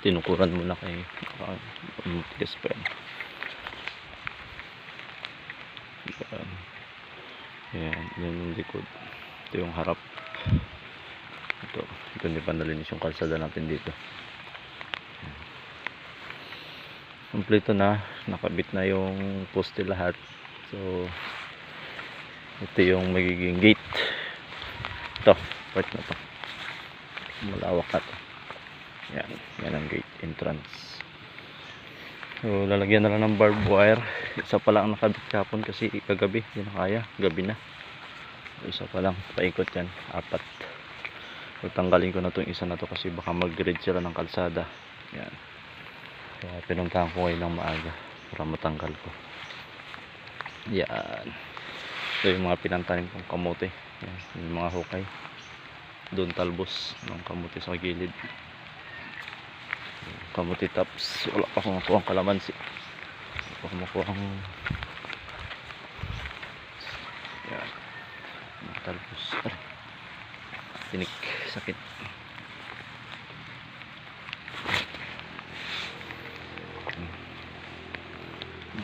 tinukuran muna kay matigas pa yan. Yan, yung likod. Ito yung harap. Ito hindi pa nalinis yung kalsada natin dito. Kompleto na, nakabit na yung poste lahat. So ito yung magiging gate. Ito, part na to. Malawak na to. Yan ang gate entrance. So lalagyan na lang ng barbed wire. Isa pa lang nakabit kapon kasi kagabi hindi na kaya, gabi na. Isa pa lang, paikot yan, 4. So tanggalin ko na itong isa na to kasi baka mag-grade sila ng kalsada. Yan. Kaya pinuntahan ko ngayon ng maaga para matanggal ko. Yan. Ito yung mga pinantanim kong kamote. Yan, yung mga hukay. Doon talbos ng kamote sa gilid. Kamote tops. Wala pa akong makuha ang kalamansi. Wala pa akong makuha ang yan. Mga talbos. Tinik. Sakit.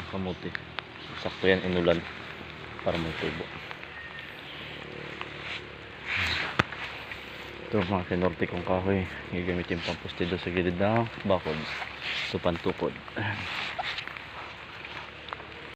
Kamote. Sakto yan inulan para may tubo. Ito mga kinorte kong kahoy, gagamitin pang poste doon sa gilid ng bakod. Ito pantukod.